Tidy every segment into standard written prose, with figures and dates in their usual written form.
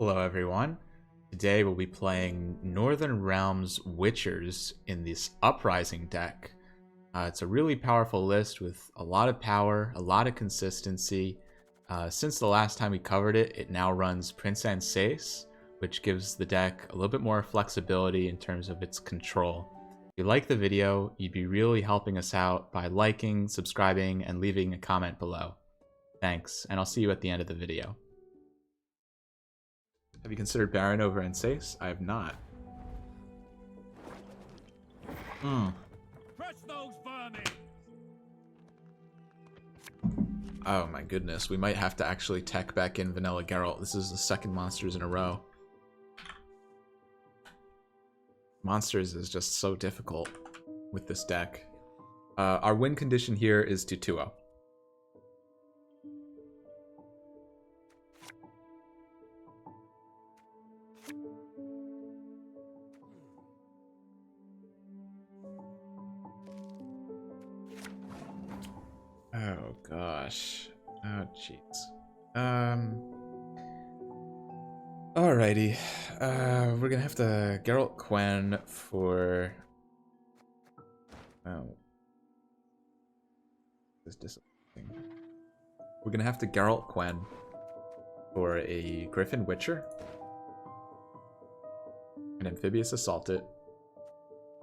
Hello everyone. Today we'll be playing Northern Realms Witchers in this Uprising deck. It's a really powerful list with a lot of power, a lot of consistency. Since the last time we covered it, it now runs Prince and Sace, which gives the deck a little bit more flexibility in terms of its control. If you like the video, you'd be really helping us out by liking, subscribing, and leaving a comment below. Thanks, and I'll see you at the end of the video. Have you considered Baron over Ensace? I have not. Crush those vermin! Oh my goodness, we might have to actually tech back in Vanilla Geralt. This is the second Monsters in a row. Monsters is just so difficult with this deck. Our win condition here is to 2-0. Oh gosh. Oh jeez. Alrighty. We're gonna have to Geralt Quen for this is disappointing. We're gonna have to Geralt Quen for a Griffin Witcher. An Amphibious Assault it.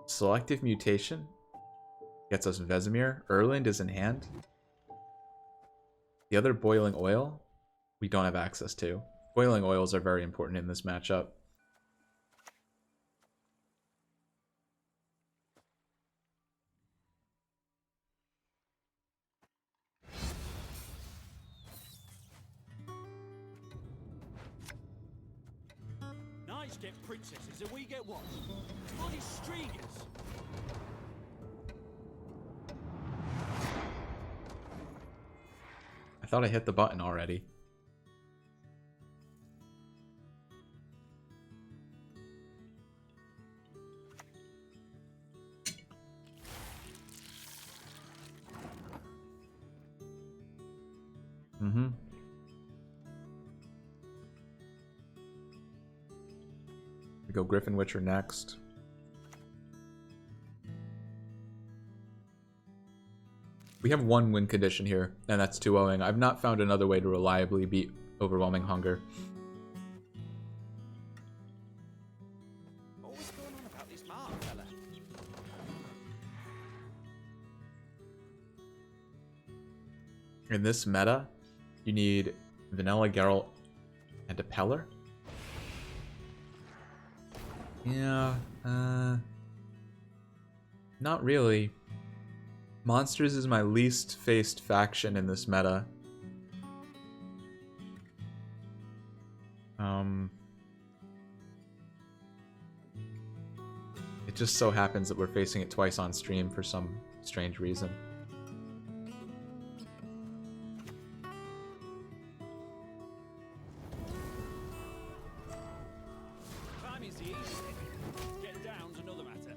Selective Mutation gets us Vesemir. Erland is in hand. The other Boiling Oil, we don't have access to. Boiling Oils are very important in this matchup. Knights get princesses and we get what? Bloody streagers! I thought I hit the button already. We go Griffin Witcher next. We have one win condition here, and that's 2-0ing. I've not found another way to reliably beat Overwhelming Hunger. What was going on about this Mark fella? In this meta, you need Vanilla Geralt and a Peller. Yeah, not really. Monsters is my least faced faction in this meta. It just so happens that we're facing it twice on stream for some strange reason. Time is the easy thing. Getting down's another matter.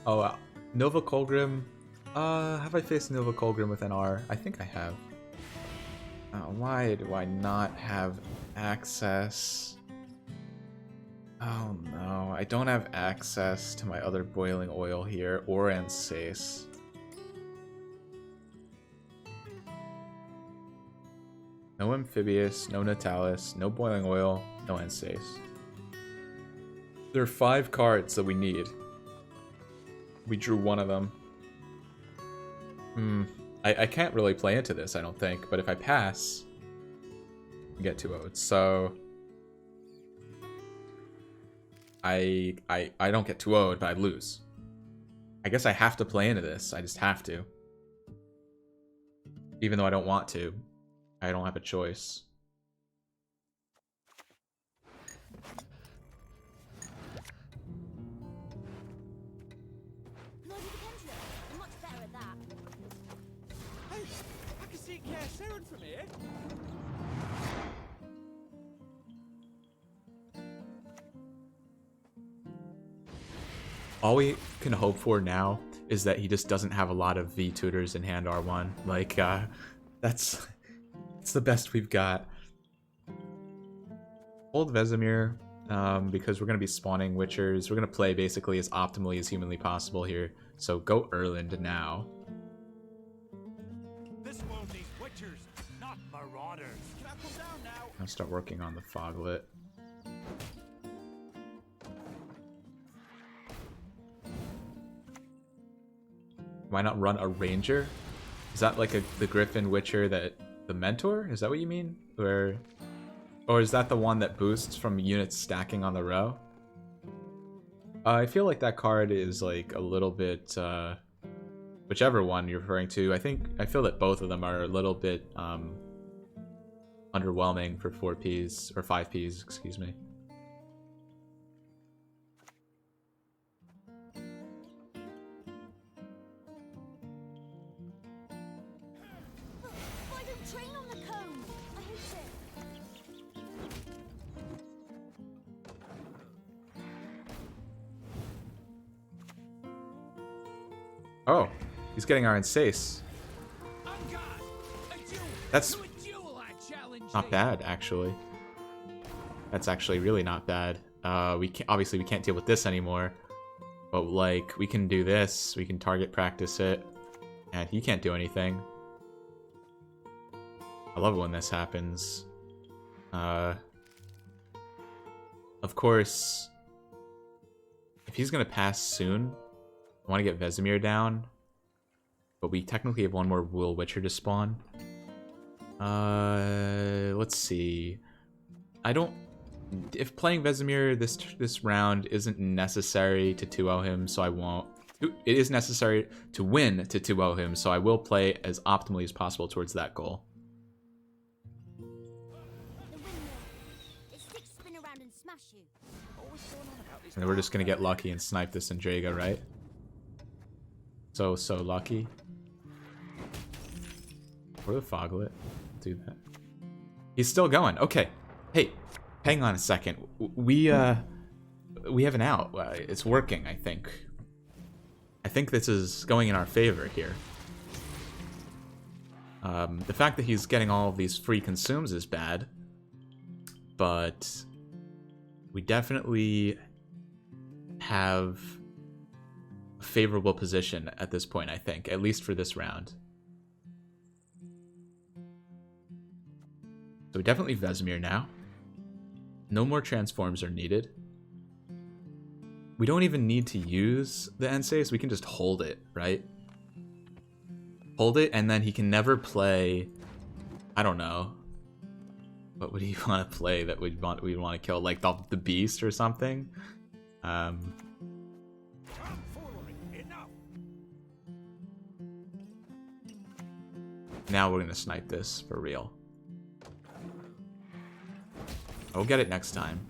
Oh, Nova Colgrim. Have I faced Nova Colgrim with NR? I think I have. Why do I not have access? Oh no, I don't have access to my other Boiling Oil here, or Ensace. No Amphibious, no Natalis, no Boiling Oil, no Ensace. There are 5 cards that we need. We drew one of them. I can't really play into this, I don't think, but if I pass, I get 2-0'd, so I don't get 2-0'd, but I lose. I guess I have to play into this, I just have to. Even though I don't want to. I don't have a choice. Hey, I can see Care Saren from here. All we can hope for now is that he just doesn't have a lot of V tutors in hand R1. Like, that's the best we've got. Hold Vesemir, because we're going to be spawning Witchers. We're going to play basically as optimally as humanly possible here. So go Erland now. This world needs witchers, not marauders. Can I come down now? I'll start working on the Foglet. Why not run a Ranger? Is that like the Griffin Witcher that... the Mentor? Is that what you mean? Or is that the one that boosts from units stacking on the row? I feel like that card is like a little bit... whichever one you're referring to. I feel that both of them are a little bit underwhelming for 4Ps, or 5Ps, excuse me. Why don't train on the cone? I hate it. Oh, he's getting our Insace. That's not bad, actually. That's actually really not bad. Obviously we can't deal with this anymore, but like we can do this. We can target practice it, and he can't do anything. I love it when this happens. Of course, if he's gonna pass soon, I want to get Vesemir down, but we technically have one more Will Witcher to spawn. Let's see. If playing Vesemir this round isn't necessary to 2-0 him, so I won't. It is necessary to win to 2-0 him, so I will play as optimally as possible towards that goal. The windmill. Its sticks spin around and smash you. Always going on about this. And we're just gonna get lucky and snipe this Endrega, right? So lucky. Or the Foglet. Do that. He's still going. Okay. Hey, hang on a second. We have an out. It's working, I think. I think this is going in our favor here. The fact that he's getting all of these free consumes is bad, but we definitely have a favorable position at this point, I think, at least for this round. So we definitely Vesemir now. No more transforms are needed. We don't even need to use the Ensace, we can just hold it, right? Hold it, and then he can never play... I don't know. What would he want to play that we'd want to kill? Like the Beast or something? Now we're gonna snipe this for real. I'll get it next time.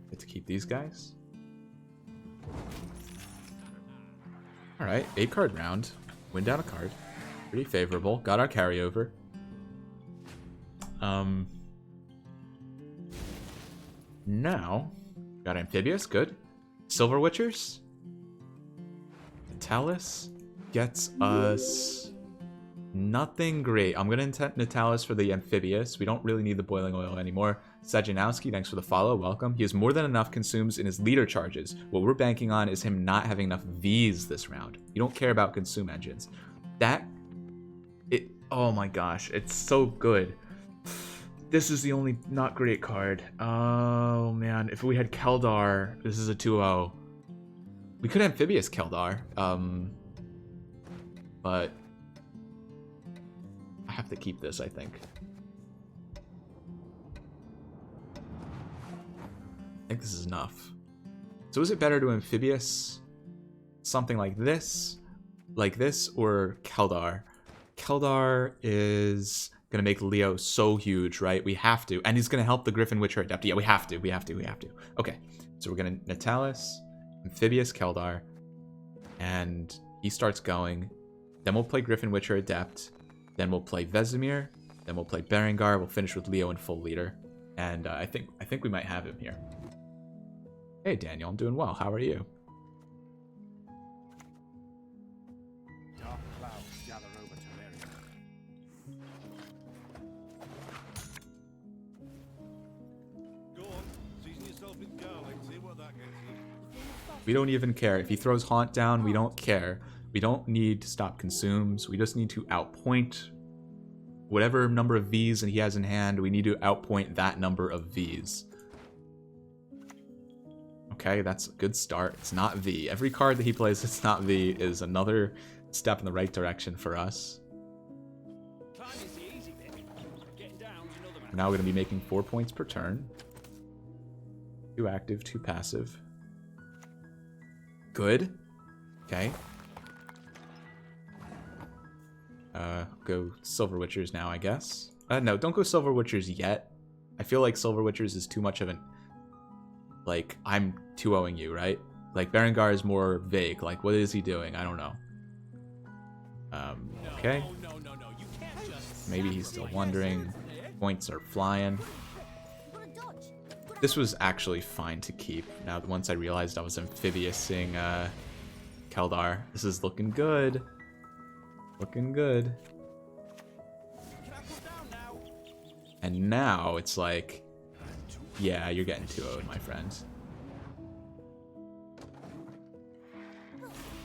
Get to keep these guys. Alright, 8-card round. Win down a card. Pretty favorable. Got our carryover. Now, got Amphibious, good. Silver Witchers. Natalis gets us nothing great. I'm gonna Natalis for the Amphibious. We don't really need the Boiling Oil anymore. Sajanowski, thanks for the follow, welcome. He has more than enough consumes in his leader charges. What we're banking on is him not having enough Vs this round. You don't care about consume engines. Oh my gosh, it's so good. This is the only not great card. Oh man, if we had Keldar, this is a 2-0. We could Amphibious Keldar, but I have to keep this, I think. I think this is enough. So is it better to Amphibious something like this, or Keldar? Keldar is gonna make Leo so huge, right? We have to. And he's gonna help the Griffin Witcher Adept. Yeah, we have to. Okay, so we're gonna Natalis, Amphibious Keldar, and he starts going. Then we'll play Griffin Witcher Adept. Then we'll play Vesemir. Then we'll play Berengar. We'll finish with Leo in full leader. And I think we might have him here. Hey Daniel, I'm doing well. How are you? Dark clouds gather over Teleria. Go on, season yourself with garlic, see what that gets you. We don't even care. If he throws Haunt down, we don't care. We don't need to stop consumes. We just need to outpoint whatever number of Vs he has in hand. We need to outpoint that number of Vs. Okay, that's a good start. It's not V. Every card that he plays that's not V is another step in the right direction for us. Climbing's the easy bit. Getting down's another matter. We're now going to be making 4 points per turn. 2 active, 2 passive. Good. Okay. Go Silver Witchers now, I guess. No, don't go Silver Witchers yet. I feel like Silver Witchers is too much of an... Like, I'm 2-0ing you, right? Like, Berengar is more vague. Like, what is he doing? I don't know. Okay. No. You can't just... Maybe he's still wondering. Points are flying. Gotta dodge. This was actually fine to keep. Now, once I realized I was amphibious-ing Keldar. This is looking good. Looking good. Can I put down now? And now it's like, yeah, you're getting 2-0'd, my friend.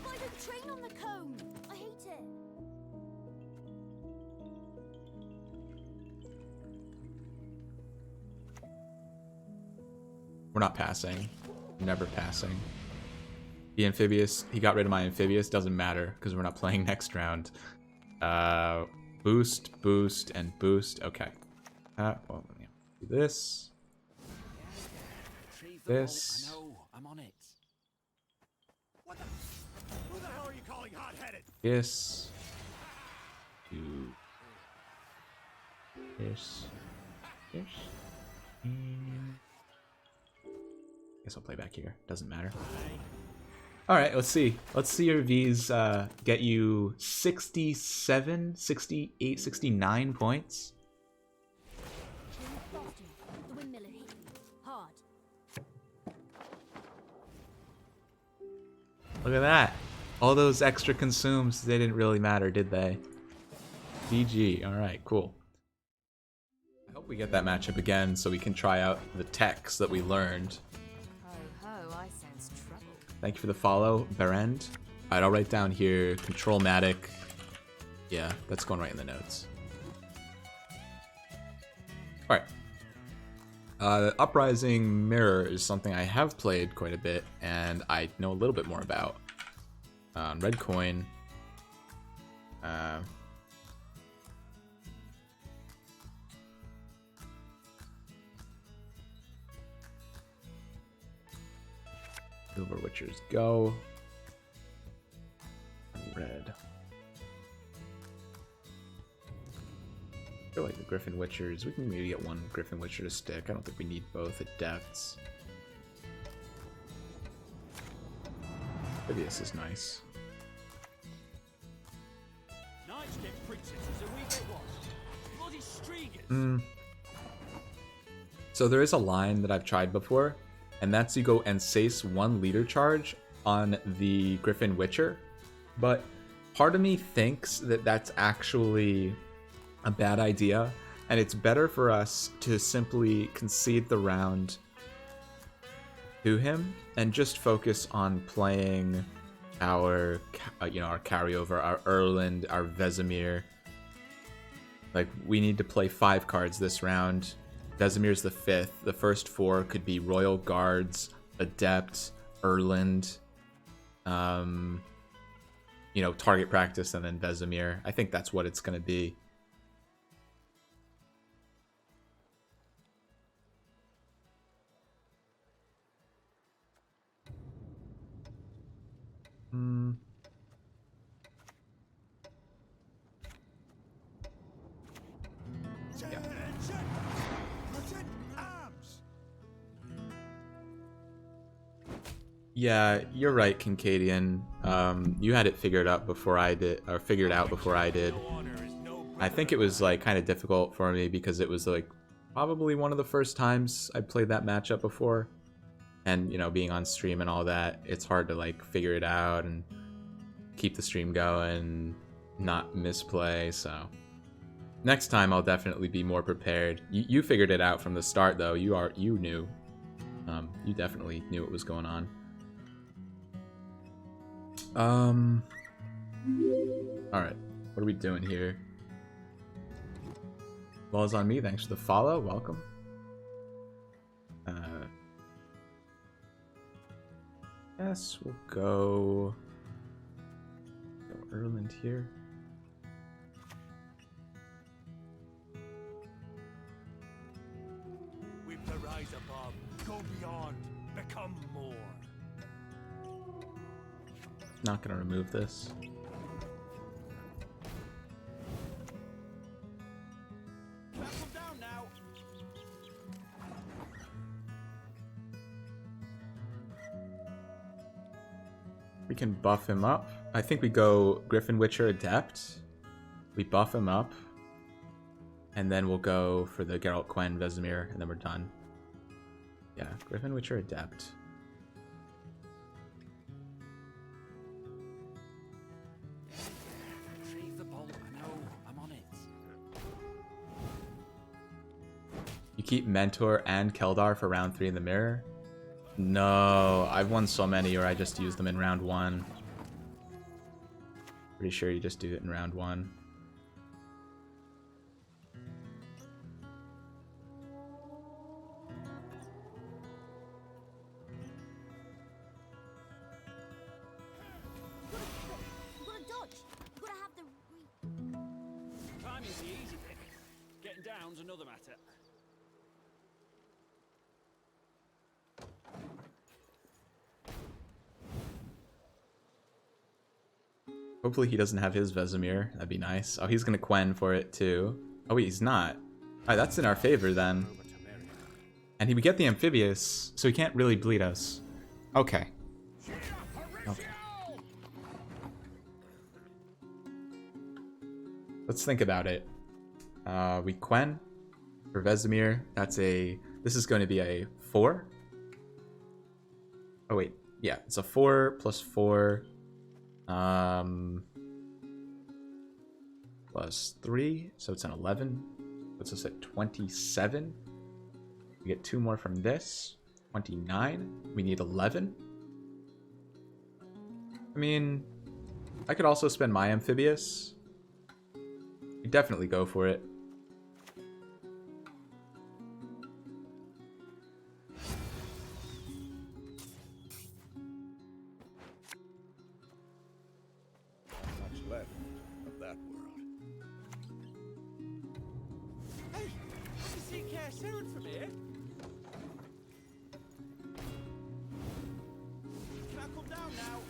Why don't train on the cone? I hate it. We're not passing. Never passing. The amphibious, he got rid of my amphibious, doesn't matter because we're not playing next round. Boost, boost, and boost. Okay. Well, let me do this. Retrieve This. I know, I'm on it. What the... Who the hell are you calling hot-headed? This. Do this. This. And... Guess I'll play back here. Doesn't matter. All right, let's see. Let's see your Vs get you 67, 68, 69 points. Train Boston. The windmiller hit me. Hard. Look at that. All those extra consumes, they didn't really matter, did they? GG. All right, cool. I hope we get that matchup again so we can try out the techs that we learned. I sense trouble. Thank you for the follow, Berend. All right, I'll write down here, Control-matic. Yeah, that's going right in the notes. All right. Uprising Mirror is something I have played quite a bit, and I know a little bit more about. Red coin. Silver Witchers go. Red. I feel like the Griffin Witchers, we can maybe get one Griffin Witcher to stick. I don't think we need both at depths. Maybe this is nice. Knights get princesses and we get what? Bloody Striegers. So there is a line that I've tried before, and that's you go and Sace 1 leader charge on the Griffin Witcher. But part of me thinks that that's actually a bad idea, and it's better for us to simply concede the round to him and just focus on playing our our carryover, our Erland, our Vesemir. Like, we need to play 5 cards this round. Vesemir's the 5th. The first 4 could be Royal Guards, Adept, Erland, target practice, and then Vesemir. I think that's what it's going to be. Yeah, you're right, Kincadian. You had it figured out before I did, or figured out before I did. I think it was like kind of difficult for me because it was like probably one of the first times I played that matchup before. And, you know, being on stream and all that, it's hard to, like, figure it out and keep the stream going, not misplay, so... Next time I'll definitely be more prepared. You figured it out from the start, though. You knew. You definitely knew what was going on. Alright. What are we doing here? Ball's on me. Thanks for the follow. Welcome. Yes, we'll go Erland here. With the rise above, go beyond, become more. Not gonna remove this. Battle down now. We can buff him up. I think we go Griffin Witcher Adept. We buff him up. And then we'll go for the Geralt Quen Vesemir, and then we're done. Yeah, Griffin Witcher Adept. Retrieve the bolt. I know. I'm on it. You keep Mentor and Keldar for round 3 in the mirror? No, I've won so many where I just use them in round 1. Pretty sure you just do it in round 1. You gotta dodge. You gotta have the Climbing's the easy bit. Getting down's another matter. Hopefully he doesn't have his Vesemir. That'd be nice. Oh, he's gonna Quen for it too. Oh wait, he's not. Alright, that's in our favor then. And he would get the Amphibious, so he can't really bleed us. Okay. Okay. Let's think about it. We Quen for Vesemir. That's a... This is going to be a 4. Oh wait, yeah, it's a 4 plus 4. Plus 3, so it's an 11. Puts us at 27. We get 2 more from this. 29. We need 11. I mean, I could also spend my Amphibious. I'd definitely go for it. Much left of that world. Hey, you see Care Sharon from here? Can I come down now?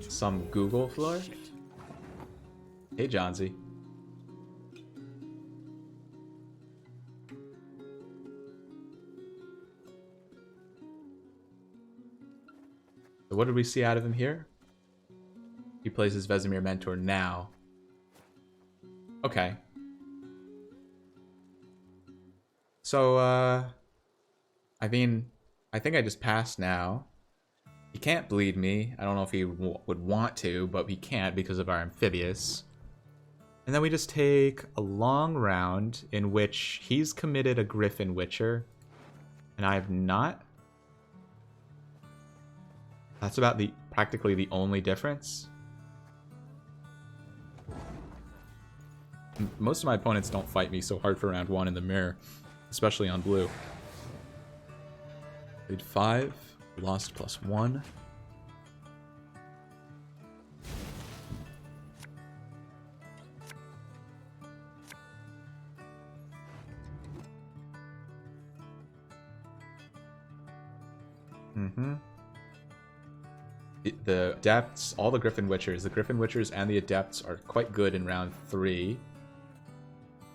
Some Google floor. Hey, Johnsy. So what did we see out of him here? He plays his Vesemir Mentor now. Okay. So, I mean, I think I just passed now. He can't bleed me. I don't know if he would want to, but he can't because of our Amphibious. And then we just take a long round in which he's committed a Griffin Witcher, and I have not. That's about practically the only difference. Most of my opponents don't fight me so hard for round 1 in the mirror, especially on blue. Played 5, lost +1. The Adepts, all the Griffin Witchers and the Adepts are quite good in round 3.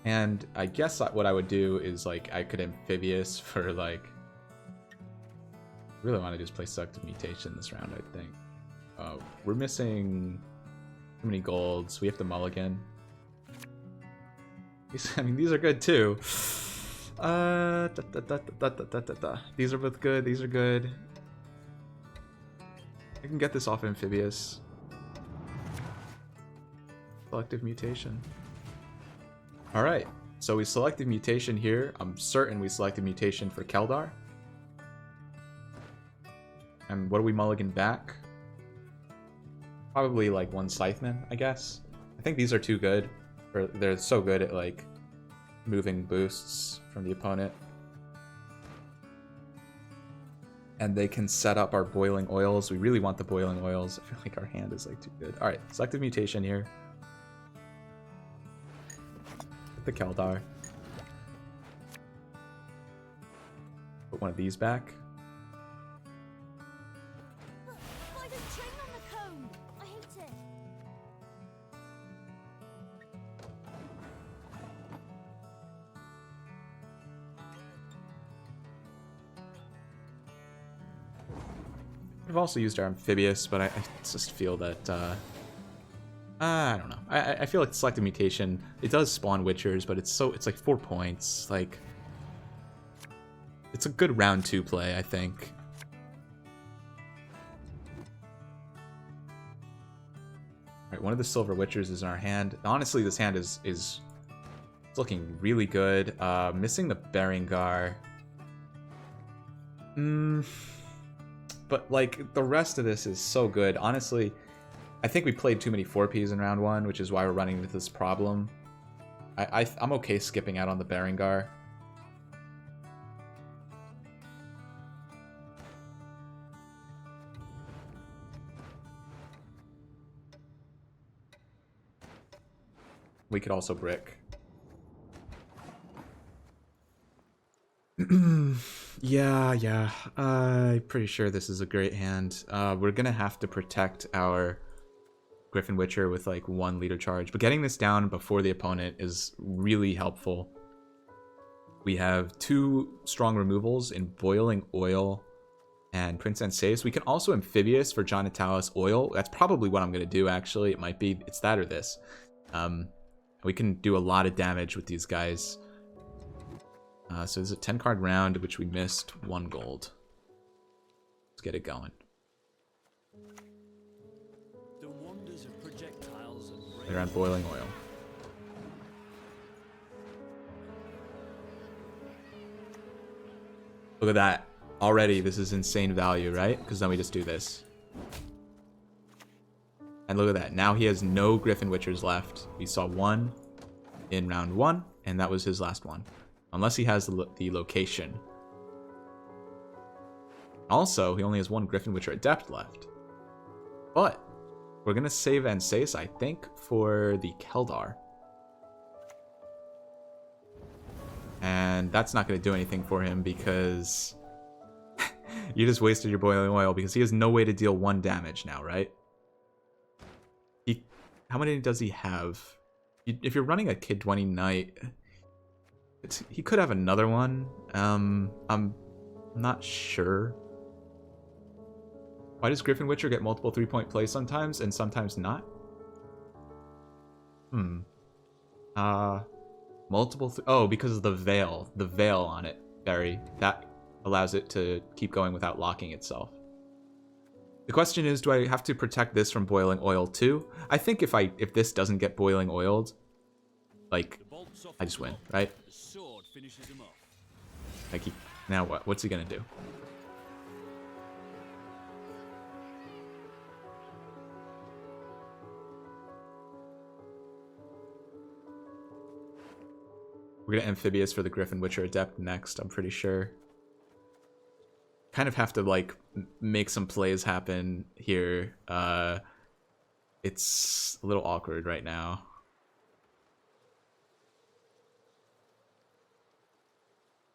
And I guess what I would do is, like, I could Amphibious for, like... I really want to just play Selective Mutation this round, I think. We're missing too many golds. We have to mulligan. I mean, these are good too. These are both good. These are good. I can get this off Amphibious. Selective mutation. Alright, so we selected mutation here. I'm certain we selected mutation for Keldar. And what do we mulligan back? Probably like one Scytheman, I guess. I think these are too good. Or they're so good at like moving boosts from the opponent. And they can set up our boiling oils. We really want the boiling oils. I feel like our hand is like too good. Alright, selective mutation here. Get the Keldar. Put one of these back. Why the train on the cone? I hate it. We've also used our Amphibious, but I just feel that, I don't know. I feel like selective mutation, it does spawn Witchers, but it's like 4 points. Like, it's a good round 2 play, I think. Alright, one of the Silver Witchers is in our hand. Honestly, this hand is it's looking really good. Missing the Berengar. But, like, the rest of this is so good. Honestly, I think we played too many 4Ps in round 1, which is why we're running into this problem. I'm okay skipping out on the Berengar. We could also brick. Yeah. I'm pretty sure this is a great hand. We're gonna have to protect our Griffin Witcher with like 1 leader charge, but getting this down before the opponent is really helpful. We have 2 strong removals in Boiling Oil and Prince Anseus. We can also Amphibious for John Natalis Oil. That's probably what I'm gonna do, actually. It might be, it's that or this. We can do a lot of damage with these guys. So there's a 10 card round, which we missed 1 gold. Let's get it going. The wonders of projectiles and They're on Boiling Oil. Look at that. Already, this is insane value, right? Because then we just do this. And look at that. Now he has no Griffin Witchers left. We saw 1 in round 1, and that was his last one. Unless he has the location. Also, he only has 1 Griffin Witcher Adept left. But we're going to save Anseus, I think, for the Keldar. And that's not going to do anything for him because you just wasted your Boiling Oil because he has no way to deal 1 damage now, right? How many does he have? If you're running a Kid 20 Knight, he could have another one. I'm not sure. Why does Griffin Witcher get multiple 3-point plays sometimes and sometimes not? Oh, because of the veil. The veil on it, Barry. That allows it to keep going without locking itself. The question is, do I have to protect this from Boiling Oil too? I think if this doesn't get Boiling Oiled, like, I just win, right? the sword finishes him off. Like, now what? What's he gonna do? We're gonna Amphibious for the Griffin Witcher Adept next, I'm pretty sure. Kind of have to, like, make some plays happen here. It's a little awkward right now.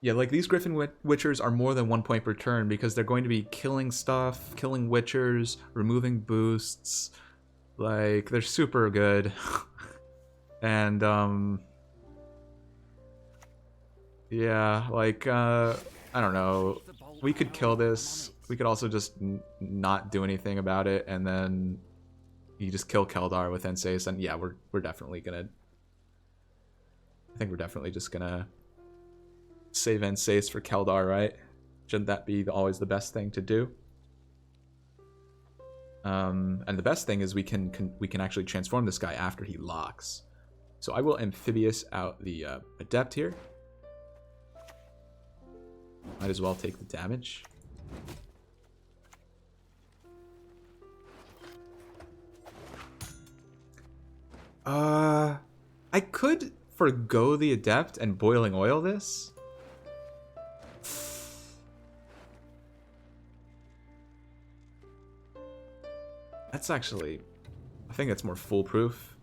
Yeah, like, these Griffin Witchers are more than 1 point per turn because they're going to be killing stuff, killing Witchers, removing boosts. Like, they're super good. And, yeah, like, I don't know. We could kill this. We could also just not do anything about it, and then you just kill Keldar with Anseus, and yeah, we're definitely gonna I think we're definitely just gonna save and saves for Keldar, right? Shouldn't that be always the best thing to do? And the best thing is we can actually transform this guy after he locks. So I will amphibious out the adept here. Might as well take the damage. I could forgo the adept and boiling oil this. That's actually, I think that's more foolproof.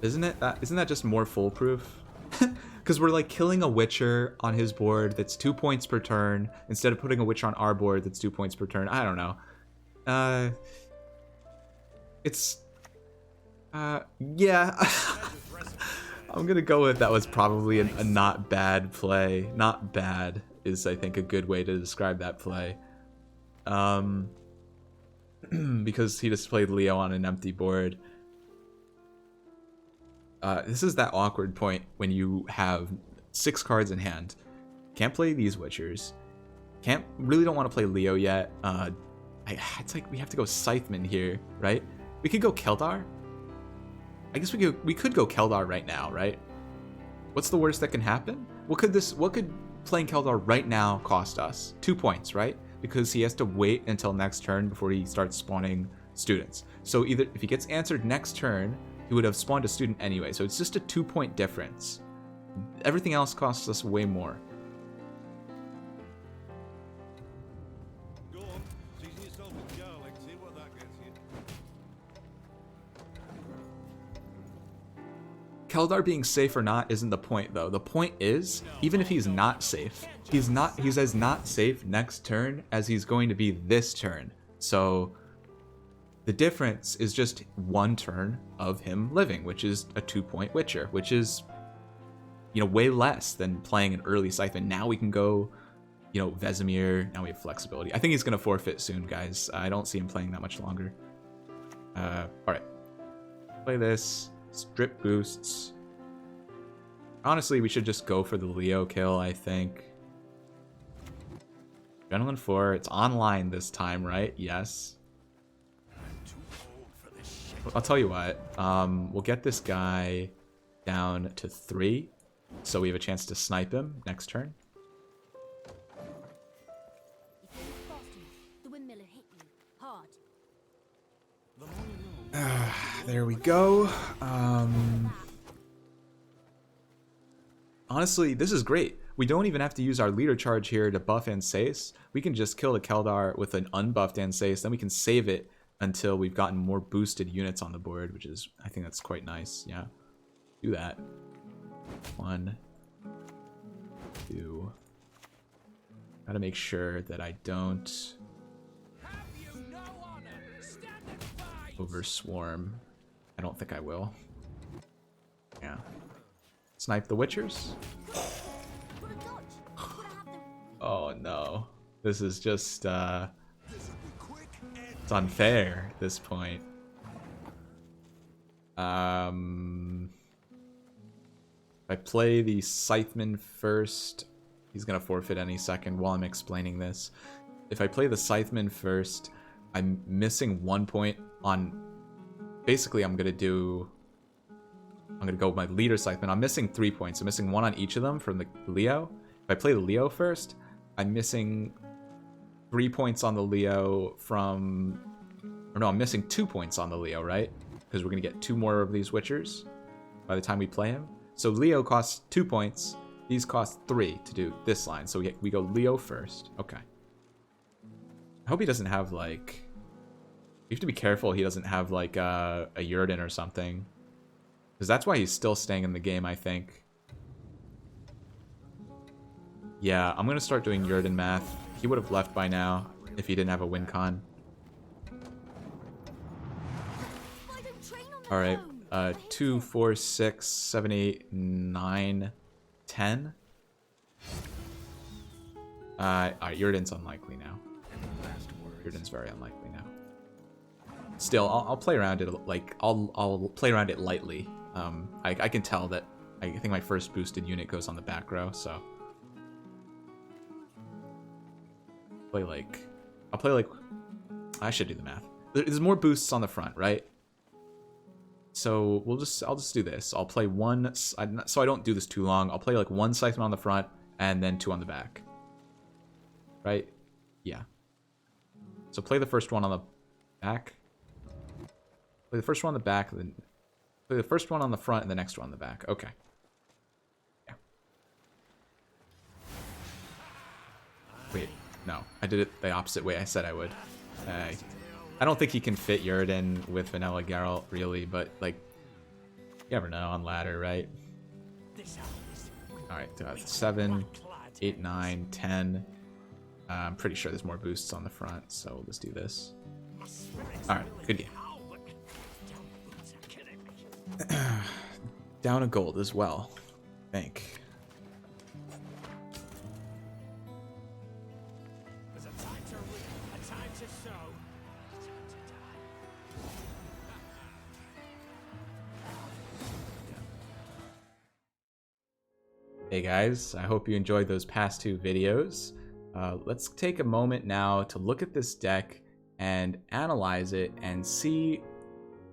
Isn't it? Isn't that just more foolproof? Because we're like killing a Witcher on his board that's 2 points per turn instead of putting a Witcher on our board that's 2 points per turn. I don't know. Yeah. I'm gonna go with that was probably a not bad play. Not bad is, I think, a good way to describe that play. Because he just played Leo on an empty board. This is that awkward point when you have 6 cards in hand. Can't play these Witchers. Really don't want to play Leo yet. It's like we have to go Scytheman here, right? We could go Keldar. I guess we could go Keldar right now, right? What's the worst that can happen? What could playing Keldar right now cost us? 2 points, right? Because he has to wait until next turn before he starts spawning students. So either if he gets answered next turn, he would have spawned a student anyway. So it's just a 2-point difference. Everything else costs us way more. Go on, season yourself with garlic, see what that gets you. Keldar being safe or not isn't the point, though. The point is, even if he's not safe, he's as not safe next turn as he's going to be this turn. So the difference is just 1 turn of him living, which is a 2-point Witcher, which is, you know, way less than playing an early Scythe. Now we can go, you know, Vesemir. Now we have flexibility. I think he's going to forfeit soon, guys. I don't see him playing that much longer. All right. Play this. Strip boosts. Honestly, we should just go for the Leo kill, I think. Adrenaline 4. It's online this time, right? Yes. I'll tell you what. We'll get this guy down to 3, so we have a chance to snipe him next turn. If you were fast enough, the windmiller hit you hard. There we go. Honestly, this is great. We don't even have to use our leader charge here to buff Ansace. We can just kill the Keldar with an unbuffed Ansace, then we can save it until we've gotten more boosted units on the board, which is, I think that's quite nice. Yeah, do that. 1, 2. Gotta make sure that I don't overswarm. I don't think I will. Yeah. Snipe the Witchers. Got a dodge. Gotta have the Oh no. This is just it's unfair at this point. If I play the Scytheman first, he's gonna forfeit any second while I'm explaining this. If I play the Scytheman first, I'm missing 1 point on. Basically, I'm gonna go with my leader Scytheman. I'm missing 3 points. I'm missing 1 on each of them from the Leo. If I play the Leo first, I'm missing 3 points on the Leo from. Or no, I'm missing 2 points on the Leo, right? Because we're gonna get 2 more of these Witchers by the time we play him. So Leo costs 2 points. These cost 3 to do this line. So we go Leo first. Okay. I hope he doesn't have like. You have to be careful he doesn't have like a Yrden or something. Because that's why he's still staying in the game, I think. Yeah, I'm going to start doing Yrden math. He would have left by now if he didn't have a win con. I don't train on the Alright, phone. 2, 4, 6, 7, 8, 9, 10. Alright, Yrden's unlikely now. Yrden's very unlikely now. still, I'll play around it, like, I'll play around it lightly. I can tell that I think my first boosted unit goes on the back row, so... I'll play like... I should do the math. There's more boosts on the front, right? So I'll just do this. I'll play one, so I don't do this too long. I'll play like one Scytheman on the front and then 2 on the back. Right? Yeah. So play the first one on the back. Play the first one on the back, then play the first one on the front and the next one on the back. Okay. Yeah. Wait, no. I did it the opposite way I said I would. I don't think he can fit Yurden with Vanilla Geralt, really, but, like, you never know on ladder, right? Alright, 7, 8, 9, 10. I'm pretty sure there's more boosts on the front, so we'll just do this. Alright, good game. Down a gold as well, I think. Hey guys, I hope you enjoyed those past 2 videos. Let's take a moment now to look at this deck and analyze it and see,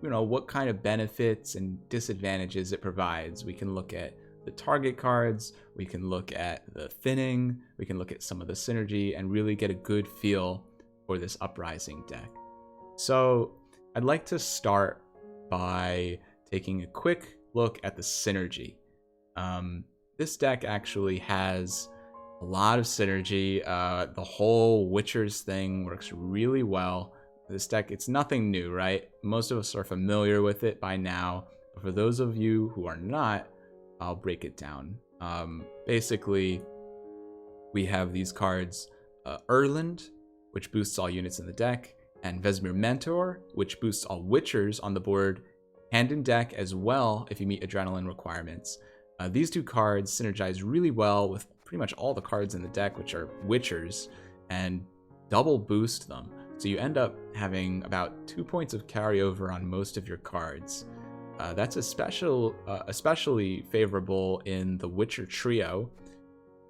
you know, what kind of benefits and disadvantages it provides. We can look at the target cards, we can look at the thinning, we can look at some of the synergy and really get a good feel for this Uprising deck. So I'd like to start by taking a quick look at the synergy. This deck actually has a lot of synergy. The whole Witchers thing works really well. This deck, it's nothing new, right? Most of us are familiar with it by now. But for those of you who are not, I'll break it down. Basically, we have these cards, Erland, which boosts all units in the deck, and Vesemir Mentor, which boosts all Witchers on the board and in deck as well if you meet Adrenaline requirements. These 2 cards synergize really well with pretty much all the cards in the deck, which are Witchers, and double boost them. So you end up having about 2 points of carryover on most of your cards. That's especially favorable in the Witcher trio.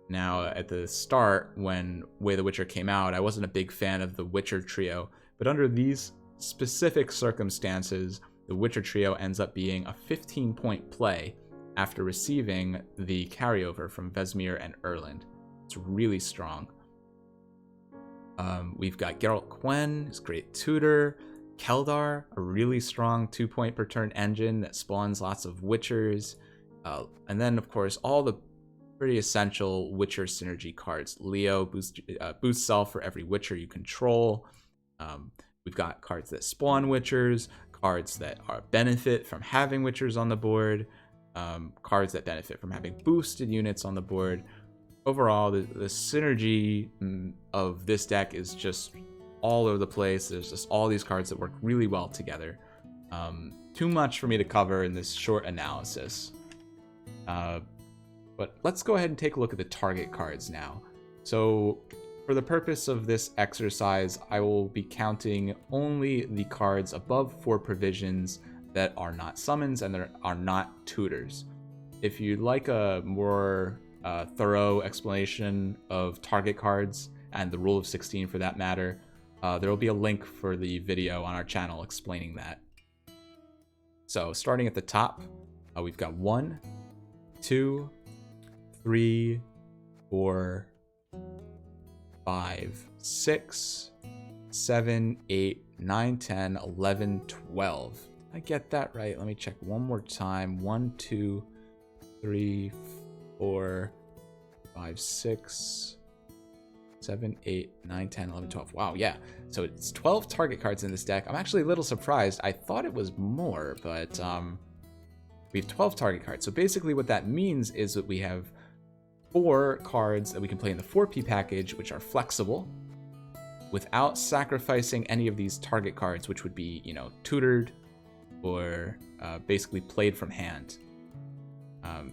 Now, at the start, when Way the Witcher came out, I wasn't a big fan of the Witcher trio, but under these specific circumstances, the Witcher trio ends up being a 15-point play after receiving the carryover from Vesemir and Erland. It's really strong. We've got Geralt Quen, his great tutor, Keldar, a really strong 2-point per turn engine that spawns lots of Witchers, and then of course all the pretty essential Witcher synergy cards. Leo boosts self for every Witcher you control. We've got cards that spawn Witchers, cards that benefit from having Witchers on the board, cards that benefit from having boosted units on the board. Overall, the synergy of this deck is just all over the place. There's just all these cards that work really well together. Too much for me to cover in this short analysis. But let's go ahead and take a look at the target cards now. So for the purpose of this exercise, I will be counting only the cards above 4 provisions that are not summons and that are not tutors. If you'd like a more thorough explanation of target cards and the rule of 16 for that matter, there will be a link for the video on our channel explaining that. So starting at the top, we've got 1, 2, 3, 4, 5, 6, 7, 8, 9, 10, 11, 12. I get that right? Let me check one more time. 1, 2, 3, 4, 5, 6, 7, 8, 9, 10, 11, 12. Wow, yeah. So it's 12 target cards in this deck. I'm actually a little surprised. I thought it was more, but we have 12 target cards. So basically what that means is that we have 4 cards that we can play in the 4P package, which are flexible, without sacrificing any of these target cards, which would be, you know, tutored or basically played from hand.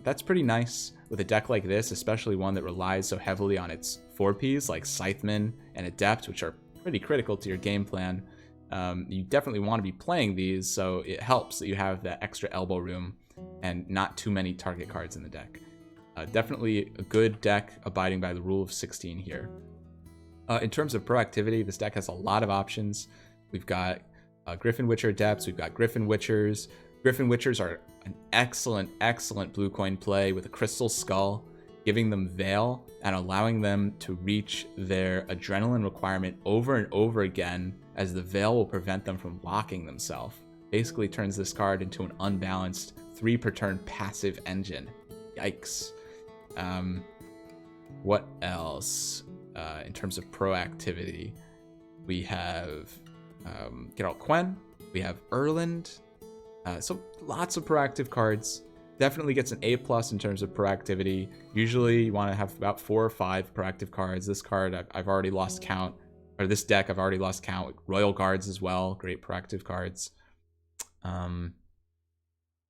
That's pretty nice with a deck like this, especially one that relies so heavily on its 4Ps like Scytheman and Adept, which are pretty critical to your game plan. you definitely want to be playing these, so it helps that you have that extra elbow room and not too many target cards in the deck. Definitely a good deck abiding by the rule of 16 here. In terms of proactivity, this deck has a lot of options. We've got Griffin Witcher Adepts, we've got Griffin Witchers. Griffin Witchers are an excellent blue coin play with a Crystal Skull, giving them Veil and allowing them to reach their adrenaline requirement over and over again, as the Veil will prevent them from locking themselves. Basically turns this card into an unbalanced 3 per turn passive engine. Yikes. What else? In terms of proactivity, we have Geralt Quen, we have Erland. So lots of proactive cards. Definitely gets an A+ in terms of proactivity. Usually you want to have about 4 or 5 proactive cards. This card I've already lost count, or this deck I've already lost count. Royal Guards as well, great proactive cards.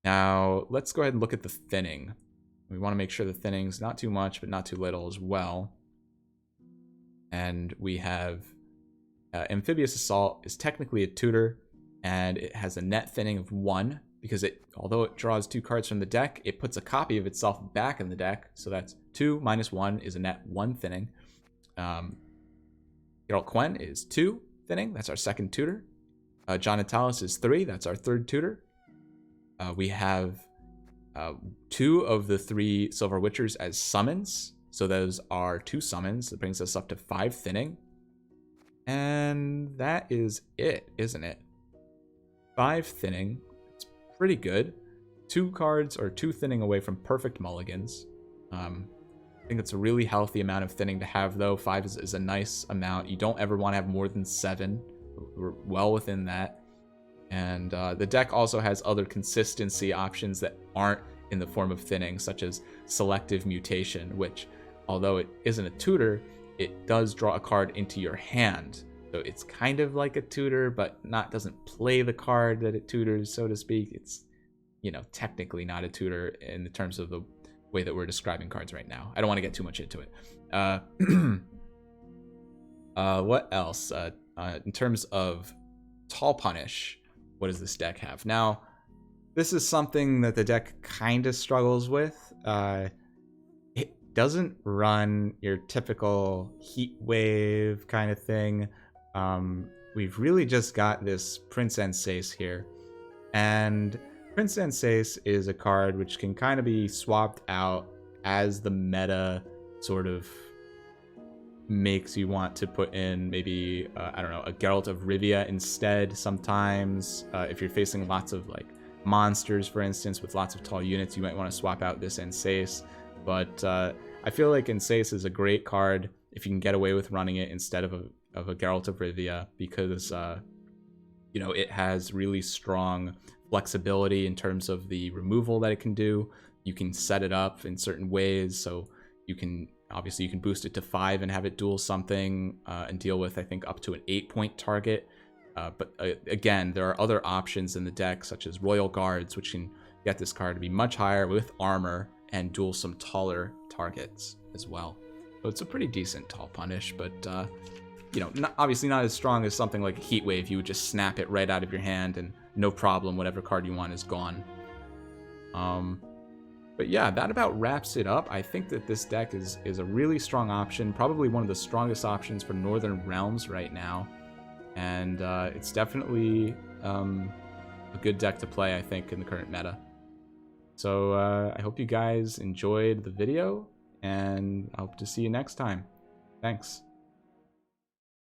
Now let's go ahead and look at the thinning. We want to make sure the thinning's not too much but not too little as well. And we have Amphibious Assault is technically a tutor, and it has a net thinning of 1, because although it draws 2 cards from the deck, it puts a copy of itself back in the deck. So that's 2 minus 1 is a net 1 thinning. Geralt Quen is 2 thinning, that's our second tutor. John Natalis is 3, that's our third tutor. We have 2 of the 3 Silver Witchers as summons. So those are 2 summons. That brings us up to 5 thinning. And that is it, isn't it? 5 thinning. It's pretty good. 2 cards or 2 thinning away from perfect mulligans. I think it's a really healthy amount of thinning to have, though. 5 is a nice amount. You don't ever want to have more than 7. We're well within that. And the deck also has other consistency options that aren't in the form of thinning, such as Selective Mutation, which, although it isn't a tutor, it does draw a card into your hand. So it's kind of like a tutor, but doesn't play the card that it tutors, so to speak. It's, technically not a tutor in the terms of the way that we're describing cards right now. I don't want to get too much into it. What else? In terms of Tall Punish, what does this deck have? Now, this is something that the deck kind of struggles with. It doesn't run your typical heat wave kind of thing. We've really just got this Prince Ensace here. And Prince Ensace is a card which can kind of be swapped out as the meta sort of makes you want to put in maybe, a Geralt of Rivia instead sometimes. If you're facing lots of monsters, for instance, with lots of tall units, you might want to swap out this Ensace. But I feel like Ensace is a great card if you can get away with running it instead of a Geralt of Rivia, because it has really strong flexibility in terms of the removal that it can do. You can set it up in certain ways, so you can boost it to 5 and have it duel something and deal with, I think, up to an 8-point target. But again, there are other options in the deck, such as Royal Guards, which can get this card to be much higher with armor and duel some taller targets as well. So it's a pretty decent Tall Punish, but obviously not as strong as something like a Heat Wave. You would just snap it right out of your hand and no problem, whatever card you want is gone. But yeah, that about wraps it up. I think that this deck is a really strong option, probably one of the strongest options for Northern Realms right now. And it's definitely a good deck to play, I think, in the current meta. So I hope you guys enjoyed the video, and I hope to see you next time. Thanks.